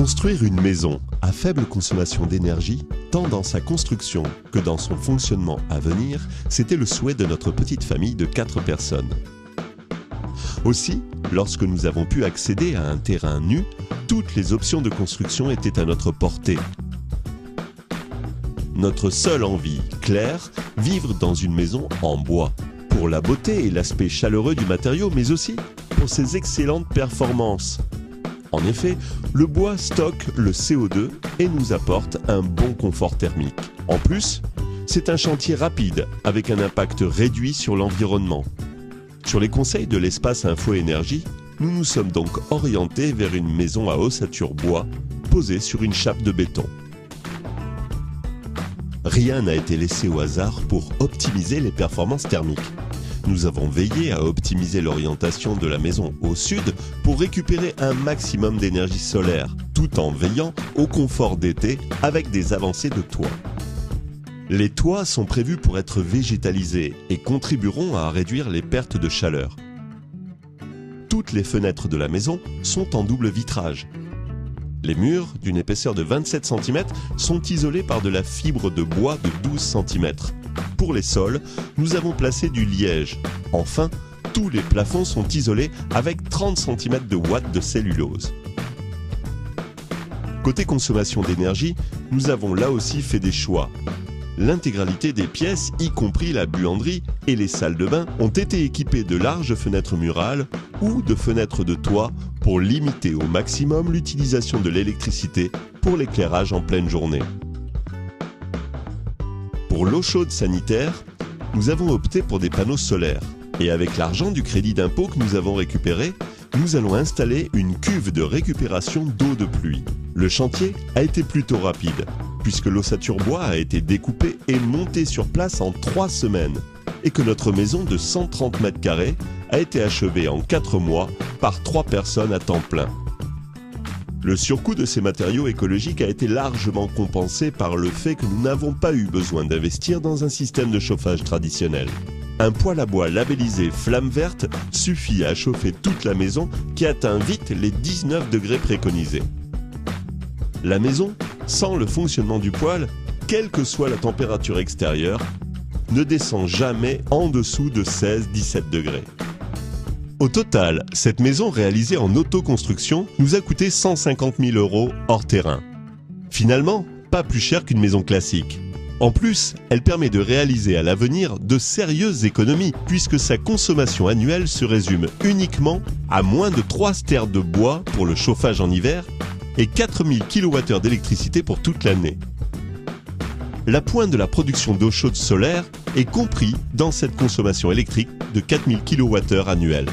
Construire une maison à faible consommation d'énergie, tant dans sa construction que dans son fonctionnement à venir, c'était le souhait de notre petite famille de 4 personnes. Aussi, lorsque nous avons pu accéder à un terrain nu, toutes les options de construction étaient à notre portée. Notre seule envie, claire, vivre dans une maison en bois, pour la beauté et l'aspect chaleureux du matériau, mais aussi pour ses excellentes performances. En effet, le bois stocke le CO2 et nous apporte un bon confort thermique. En plus, c'est un chantier rapide avec un impact réduit sur l'environnement. Sur les conseils de l'espace Info Énergie, nous nous sommes donc orientés vers une maison à ossature bois posée sur une chape de béton. Rien n'a été laissé au hasard pour optimiser les performances thermiques. Nous avons veillé à optimiser l'orientation de la maison au sud pour récupérer un maximum d'énergie solaire, tout en veillant au confort d'été avec des avancées de toit. Les toits sont prévus pour être végétalisés et contribueront à réduire les pertes de chaleur. Toutes les fenêtres de la maison sont en double vitrage. Les murs, d'une épaisseur de 27 cm, sont isolés par de la fibre de bois de 12 cm. Pour les sols, nous avons placé du liège. Enfin, tous les plafonds sont isolés avec 30 cm de ouate de cellulose. Côté consommation d'énergie, nous avons là aussi fait des choix. L'intégralité des pièces, y compris la buanderie et les salles de bain, ont été équipées de larges fenêtres murales ou de fenêtres de toit pour limiter au maximum l'utilisation de l'électricité pour l'éclairage en pleine journée. Pour l'eau chaude sanitaire, nous avons opté pour des panneaux solaires. Et avec l'argent du crédit d'impôt que nous avons récupéré, nous allons installer une cuve de récupération d'eau de pluie. Le chantier a été plutôt rapide, puisque l'ossature bois a été découpée et montée sur place en 3 semaines, et que notre maison de 130 mètres carrés a été achevée en 4 mois par 3 personnes à temps plein. Le surcoût de ces matériaux écologiques a été largement compensé par le fait que nous n'avons pas eu besoin d'investir dans un système de chauffage traditionnel. Un poêle à bois labellisé flamme verte suffit à chauffer toute la maison qui atteint vite les 19 degrés préconisés. La maison, sans le fonctionnement du poêle, quelle que soit la température extérieure, ne descend jamais en dessous de 16-17 degrés. Au total, cette maison réalisée en autoconstruction nous a coûté 150 000 € hors terrain. Finalement, pas plus cher qu'une maison classique. En plus, elle permet de réaliser à l'avenir de sérieuses économies puisque sa consommation annuelle se résume uniquement à moins de 3 stères de bois pour le chauffage en hiver et 4000 kWh d'électricité pour toute l'année. La pointe de la production d'eau chaude solaire est compris dans cette consommation électrique de 4000 kWh annuels.